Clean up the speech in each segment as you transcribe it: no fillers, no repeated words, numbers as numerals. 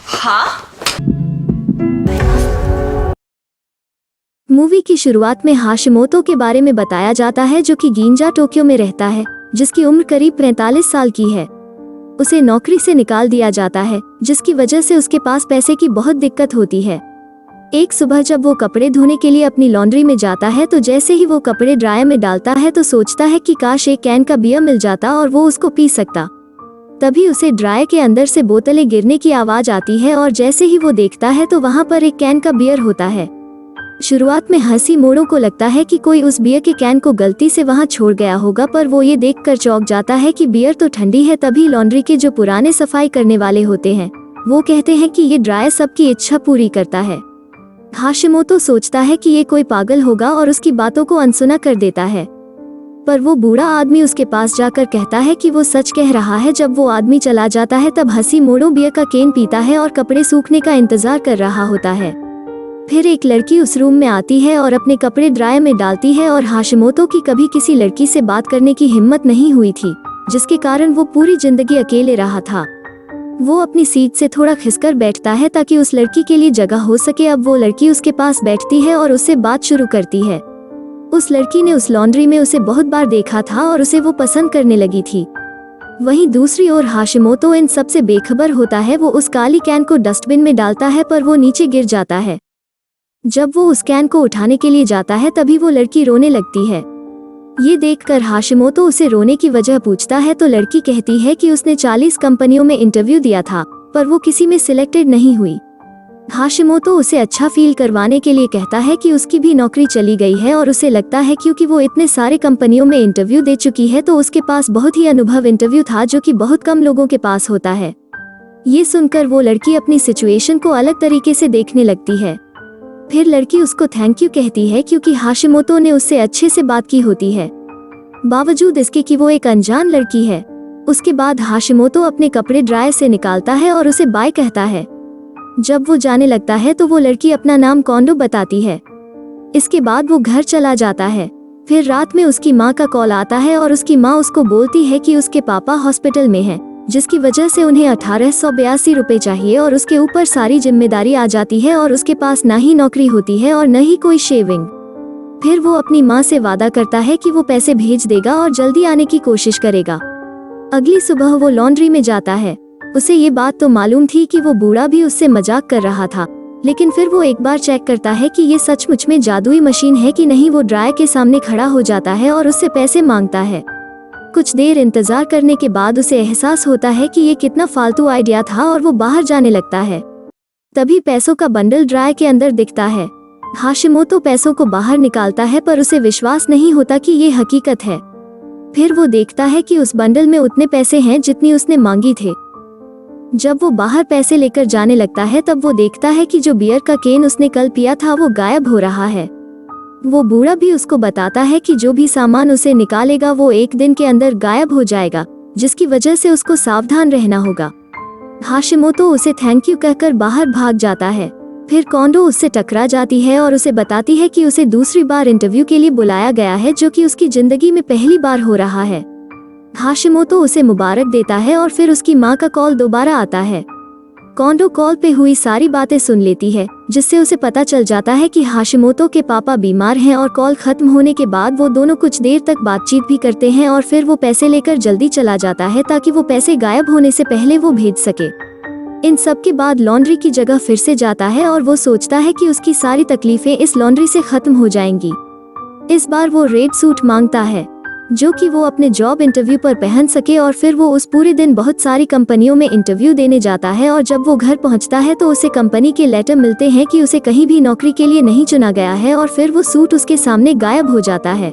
हाँ? मूवी की शुरुआत में हाशिमोतो के बारे में बताया जाता है, जो कि गिंजा टोक्यो में रहता है, जिसकी उम्र करीब 45 साल की है। उसे नौकरी से निकाल दिया जाता है, जिसकी वजह से उसके पास पैसे की बहुत दिक्कत होती है। एक सुबह जब वो कपड़े धोने के लिए अपनी लॉन्ड्री में जाता है, तो जैसे ही वो कपड़े ड्रायर में डालता है तो सोचता है कि काश एक कैन का बियर मिल जाता और वो उसको पी सकता। तभी उसे ड्रायर के अंदर से बोतलें गिरने की आवाज आती है और जैसे ही वो देखता है तो वहाँ पर एक कैन का बियर होता है। शुरुआत में हाशिमोतो को लगता है कि कोई उस बियर के कैन को गलती से वहाँ छोड़ गया होगा, पर वो ये देखकर चौंक जाता है कि बियर तो ठंडी है। तभी लॉन्ड्री के जो पुराने सफाई करने वाले होते हैं वो कहते हैं कि ये ड्रायर सबकी इच्छा पूरी करता है। हाशिमोतो सोचता है कि ये कोई पागल होगा और उसकी बातों को अनसुना कर देता है, पर वो बूढ़ा आदमी उसके पास जाकर कहता है कि वो सच कह रहा है। जब वो आदमी चला जाता है तब हाशिमोतो बियर का कैन पीता है और कपड़े सूखने का इंतजार कर रहा होता है। फिर एक लड़की उस रूम में आती है और अपने कपड़े ड्रायर में डालती है और हाशिमोतो की कभी किसी लड़की से बात करने की हिम्मत नहीं हुई थी, जिसके कारण वो पूरी जिंदगी अकेले रहा था। वो अपनी सीट से थोड़ा खिसकर बैठता है ताकि उस लड़की के लिए जगह हो सके। अब वो लड़की उसके पास बैठती है और उससे बात शुरू करती है। उस लड़की ने उस लॉन्ड्री में उसे बहुत बार देखा था और उसे वो पसंद करने लगी थी। वहीं दूसरी ओर हाशिमोतो इन सब से बेखबर होता है। वो उस काली कैन को डस्टबिन में डालता है, पर वो नीचे गिर जाता है। जब वो उस कैन को उठाने के लिए जाता है तभी वो लड़की रोने लगती है। ये देखकर हाशिमोतो उसे रोने की वजह पूछता है तो लड़की कहती है कि उसने 40 कंपनियों में इंटरव्यू दिया था, पर वो किसी में सिलेक्टेड नहीं हुई। हाशिमोतो उसे अच्छा फील करवाने के लिए कहता है कि उसकी भी नौकरी चली गई है और उसे लगता है क्योंकि वो इतने सारे कंपनियों में इंटरव्यू दे चुकी है तो उसके पास बहुत ही अनुभव इंटरव्यू था, जो कि बहुत कम लोगों के पास होता है। ये सुनकर वो लड़की अपनी सिचुएशन को अलग तरीके से देखने लगती है। फिर लड़की उसको थैंक यू कहती है क्योंकि हाशिमोतो ने उससे अच्छे से बात की होती है, बावजूद इसके कि वो एक अनजान लड़की है। उसके बाद हाशिमोतो अपने कपड़े ड्रायर से निकालता है और उसे बाय कहता है। जब वो जाने लगता है तो वो लड़की अपना नाम कोंडो बताती है। इसके बाद वो घर चला जाता है। फिर रात में उसकी माँ का कॉल आता है और उसकी माँ उसको बोलती है कि उसके पापा हॉस्पिटल में हैं, जिसकी वजह से उन्हें 1882 रुपए चाहिए और उसके ऊपर सारी जिम्मेदारी आ जाती है और उसके पास ना ही नौकरी होती है और न ही कोई शेविंग। फिर वो अपनी माँ से वादा करता है कि वो पैसे भेज देगा और जल्दी आने की कोशिश करेगा। अगली सुबह वो लॉन्ड्री में जाता है। उसे ये बात तो मालूम थी कि वो बूढ़ा भी उससे मजाक कर रहा था, लेकिन फिर वो एक बार चेक करता है कि ये सचमुच में जादुई मशीन है कि नहीं। वो ड्रायर के सामने खड़ा हो जाता है और उससे पैसे मांगता है। कुछ देर इंतजार करने के बाद उसे एहसास होता है कि ये कितना फालतू आइडिया था और वो बाहर जाने लगता है। तभी पैसों का बंडल ड्रायर के अंदर दिखता है। हाशिमोतो पैसों को बाहर निकालता है, पर उसे विश्वास नहीं होता कि ये हकीकत है। फिर वो देखता है कि उस बंडल में उतने पैसे हैं जितनी उसने मांगी थे। जब वो बाहर पैसे लेकर जाने लगता है तब वो देखता है कि जो बियर का केन उसने कल पिया था वो गायब हो रहा है। वो बूढ़ा भी उसको बताता है कि जो भी सामान उसे निकालेगा वो एक दिन के अंदर गायब हो जाएगा, जिसकी वजह से उसको सावधान रहना होगा। हाशिमोतो उसे थैंक यू कहकर बाहर भाग जाता है। फिर कोंडो उससे टकरा जाती है और उसे बताती है कि उसे दूसरी बार इंटरव्यू के लिए बुलाया गया है, जो कि उसकी जिंदगी में पहली बार हो रहा है। हाशिमोतो उसे मुबारक देता है और फिर उसकी माँ का कॉल दोबारा आता है। कोंडो कॉल पे हुई सारी बातें सुन लेती है, जिससे उसे पता चल जाता है कि हाशिमोतो के पापा बीमार हैं। और कॉल खत्म होने के बाद वो दोनों कुछ देर तक बातचीत भी करते हैं और फिर वो पैसे लेकर जल्दी चला जाता है ताकि वो पैसे गायब होने से पहले वो भेज सके। इन सब के बाद लॉन्ड्री की जगह फिर से जाता है और वो सोचता है कि उसकी सारी तकलीफें इस लॉन्ड्री से खत्म हो जाएंगी। इस बार वो रेड सूट मांगता है, जो कि वो अपने जॉब इंटरव्यू पर पहन सके। और फिर वो उस पूरे दिन बहुत सारी कंपनियों में इंटरव्यू देने जाता है और जब वो घर पहुंचता है तो उसे कंपनी के लेटर मिलते हैं कि उसे कहीं भी नौकरी के लिए नहीं चुना गया है। और फिर वो सूट उसके सामने गायब हो जाता है।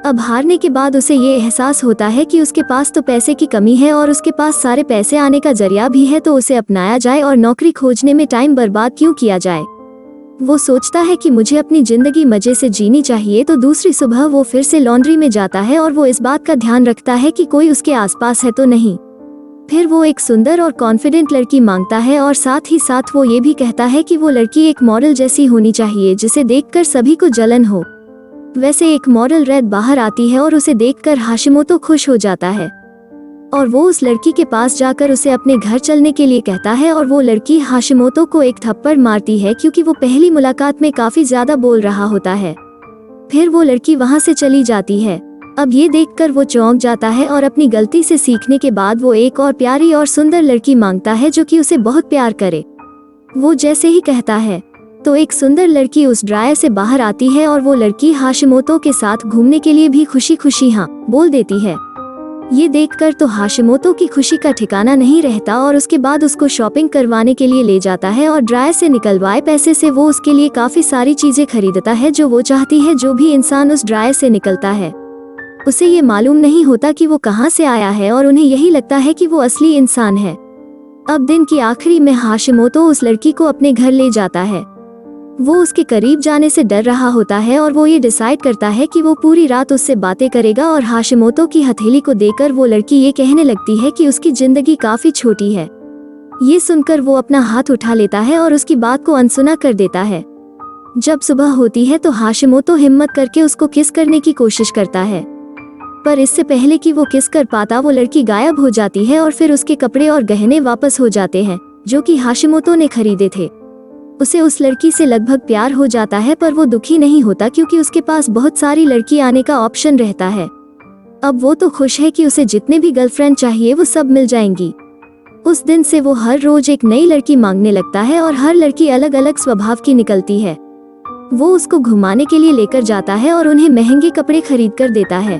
अब हारने के बाद उसे ये एहसास होता है कि उसके पास तो पैसे की कमी है और उसके पास सारे पैसे आने का जरिया भी है, तो उसे अपनाया जाए और नौकरी खोजने में टाइम बर्बाद क्यों किया जाए। वो सोचता है कि मुझे अपनी जिंदगी मजे से जीनी चाहिए। तो दूसरी सुबह वो फिर से लॉन्ड्री में जाता है और वो इस बात का ध्यान रखता है कि कोई उसके आसपास है तो नहीं। फिर वो एक सुंदर और कॉन्फिडेंट लड़की मांगता है और साथ ही साथ वो ये भी कहता है कि वो लड़की एक मॉडल जैसी होनी चाहिए, जिसे देखकर सभी को जलन हो। वैसे एक मॉडल रेड बाहर आती है और उसे देखकर हाशिमोतो खुश हो जाता है और वो उस लड़की के पास जाकर उसे अपने घर चलने के लिए कहता है और वो लड़की हाशिमोतो को एक थप्पड़ मारती है क्योंकि वो पहली मुलाकात में काफी ज्यादा बोल रहा होता है। फिर वो लड़की वहाँ से चली जाती है। अब ये देखकर वो चौंक जाता है और अपनी गलती से सीखने के बाद वो एक और प्यारी और सुंदर लड़की मांगता है जो कि उसे बहुत प्यार करे। वो जैसे ही कहता है तो एक सुंदर लड़की उस ड्रायर से बाहर आती है और वो लड़की हाशिमोतो के साथ घूमने के लिए भी खुशी खुशी हाँ बोल देती है। ये देखकर तो हाशिमोतो की खुशी का ठिकाना नहीं रहता और उसके बाद उसको शॉपिंग करवाने के लिए ले जाता है और ड्रायर से निकलवाए पैसे से वो उसके लिए काफी सारी चीजें खरीदता है जो वो चाहती है। जो भी इंसान उस ड्रायर से निकलता है उसे ये मालूम नहीं होता कि वो कहाँ से आया है और उन्हें यही लगता है कि वो असली इंसान है। अब दिन की आखिरी में हाशिमोतो उस लड़की को अपने घर ले जाता है। वो उसके करीब जाने से डर रहा होता है और वो ये डिसाइड करता है कि वो पूरी रात उससे बातें करेगा और हाशिमोतो की हथेली को देखकर वो लड़की ये कहने लगती है कि उसकी जिंदगी काफी छोटी है। ये सुनकर वो अपना हाथ उठा लेता है और उसकी बात को अनसुना कर देता है। जब सुबह होती है तो हाशिमोतो हिम्मत करके उसको किस करने की कोशिश करता है, पर इससे पहले कि वो किस कर पाता वो लड़की गायब हो जाती है और फिर उसके कपड़े और गहने वापस हो जाते हैं जो कि हाशिमोतो ने खरीदे थे। उसे उस लड़की से लगभग प्यार हो जाता है पर वो दुखी नहीं होता क्योंकि उसके पास बहुत सारी लड़की आने का ऑप्शन रहता है। अब वो तो खुश है कि उसे जितने भी गर्लफ्रेंड चाहिए वो सब मिल जाएंगी। उस दिन से वो हर रोज एक नई लड़की मांगने लगता है और हर लड़की अलग अलग स्वभाव की निकलती है। वो उसको घुमाने के लिए लेकर जाता है और उन्हें महंगे कपड़े खरीद कर देता है,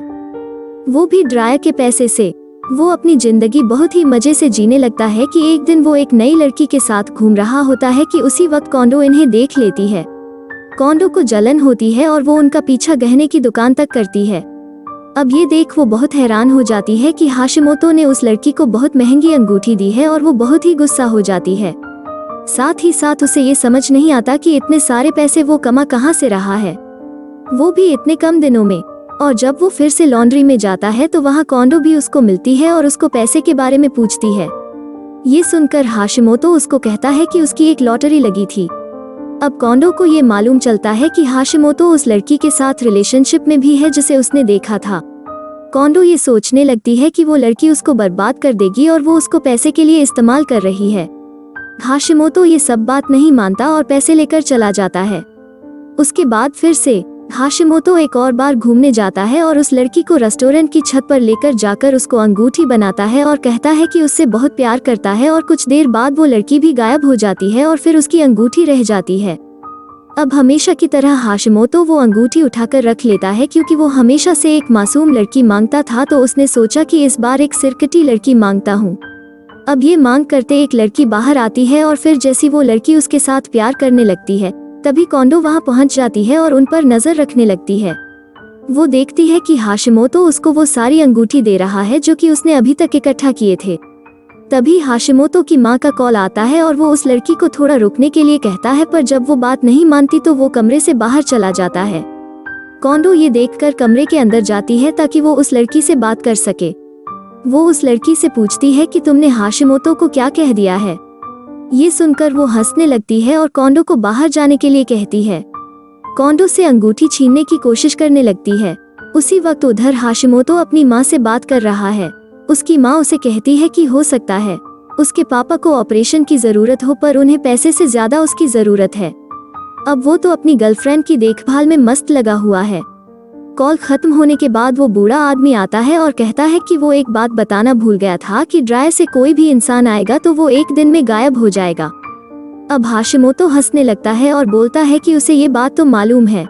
वो भी ड्रायर के पैसे से। वो अपनी जिंदगी बहुत ही मजे से जीने लगता है कि एक दिन वो एक नई लड़की के साथ घूम रहा होता है कि उसी वक्त कोंडो इन्हें देख लेती है। कोंडो को जलन होती है और वो उनका पीछा गहने की दुकान तक करती है। अब ये देख वो बहुत हैरान हो जाती है कि हाशिमोतो ने उस लड़की को बहुत महंगी अंगूठी दी है और वो बहुत ही गुस्सा हो जाती है। साथ ही साथ उसे ये समझ नहीं आता कि इतने सारे पैसे वो कमा कहाँ से रहा है, वो भी इतने कम दिनों में। और जब वो फिर से लॉन्ड्री में जाता है तो वहाँ कोंडो भी उसको मिलती है और उसको पैसे के बारे में पूछती है। ये सुनकर हाशिमोतो उसको कहता है कि उसकी एक लॉटरी लगी थी। अब कोंडो को ये मालूम चलता है कि हाशिमोतो उस लड़की के साथ रिलेशनशिप में भी है जिसे उसने देखा था। कोंडो ये सोचने लगती है कि वो लड़की उसको बर्बाद कर देगी और वो उसको पैसे के लिए इस्तेमाल कर रही है। हाशिमोतो ये सब बात नहीं मानता और पैसे लेकर चला जाता है। उसके बाद फिर से हाशिमोतो एक और बार घूमने जाता है और उस लड़की को रेस्टोरेंट की छत पर लेकर जाकर उसको अंगूठी बनाता है और कहता है कि उससे बहुत प्यार करता है। और कुछ देर बाद वो लड़की भी गायब हो जाती है और फिर उसकी अंगूठी रह जाती है। अब हमेशा की तरह हाशिमोतो वो अंगूठी उठाकर रख लेता है क्योंकि वो हमेशा से एक मासूम लड़की मांगता था, तो उसने सोचा कि इस बार एक सिरकटी लड़की मांगता हूँ। अब ये मांग करते एक लड़की बाहर आती है और फिर जैसी वो लड़की उसके साथ प्यार करने लगती है तभी कोंडो वहां पहुंच जाती है और उन पर नजर रखने लगती है। वो देखती है कि हाशिमोतो उसको वो सारी अंगूठी दे रहा है जो कि उसने अभी तक इकट्ठा किए थे। तभी हाशिमोतो की मां का कॉल आता है और वो उस लड़की को थोड़ा रुकने के लिए कहता है, पर जब वो बात नहीं मानती तो वो कमरे से बाहर चला जाता है। कोंडो ये देखकर कमरे के अंदर जाती है ताकि वो उस लड़की से बात कर सके। वो उस लड़की से पूछती है कि तुमने हाशिमोतो को क्या कह दिया है। ये सुनकर वो हंसने लगती है और कोंडो को बाहर जाने के लिए कहती है। कोंडो से अंगूठी छीनने की कोशिश करने लगती है। उसी वक्त उधर हाशिमोतो अपनी माँ से बात कर रहा है। उसकी माँ उसे कहती है कि हो सकता है उसके पापा को ऑपरेशन की जरूरत हो, पर उन्हें पैसे से ज्यादा उसकी जरूरत है। अब वो तो अपनी गर्लफ्रेंड की देखभाल में मस्त लगा हुआ है। कॉल खत्म होने के बाद वो बूढ़ा आदमी आता है और कहता है कि वो एक बात बताना भूल गया था कि ड्रायर से कोई भी इंसान आएगा तो वो एक दिन में गायब हो जाएगा। अब हाशिमोतो हंसने लगता है और बोलता है कि उसे ये बात तो मालूम है।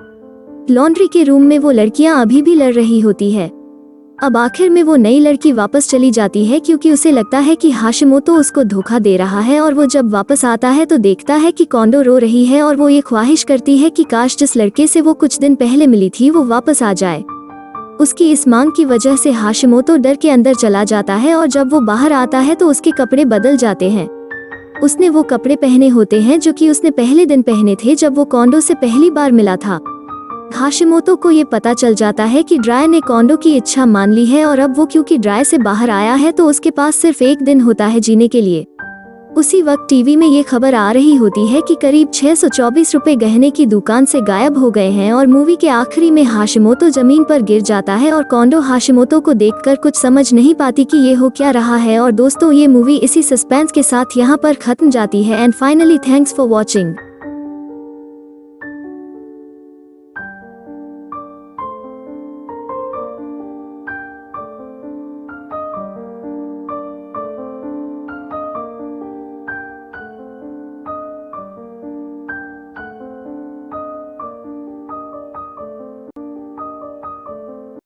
लॉन्ड्री के रूम में वो लड़कियां अभी भी लड़ रही होती है। अब आखिर में वो नई लड़की वापस चली जाती है क्योंकि उसे लगता है कि हाशिमोतो उसको धोखा दे रहा है। और वो जब वापस आता है तो देखता है कि कोंडो रो रही है और वो ये ख्वाहिश करती है कि काश जिस लड़के से वो कुछ दिन पहले मिली थी वो वापस आ जाए। उसकी इस मांग की वजह से हाशिमोतो डर के अंदर चला जाता है और जब वो बाहर आता है तो उसके कपड़े बदल जाते हैं। उसने वो कपड़े पहने होते हैं जो कि उसने पहले दिन पहने थे जब वो कोंडो से पहली बार मिला था। हाशिमोतो को ये पता चल जाता है कि ड्रायर ने कोंडो की इच्छा मान ली है और अब वो क्योंकि ड्रायर से बाहर आया है तो उसके पास सिर्फ एक दिन होता है जीने के लिए। उसी वक्त टीवी में ये खबर आ रही होती है कि करीब 624 रुपए गहने की दुकान से गायब हो गए हैं और मूवी के आखिरी में हाशिमोतो जमीन पर गिर जाता है और कोंडो हाशिमोतो को देखकर कुछ समझ नहीं पाती कि ये हो क्या रहा है। और दोस्तों, ये मूवी इसी सस्पेंस के साथ यहाँ पर खत्म जाती है। And finally thanks for watching.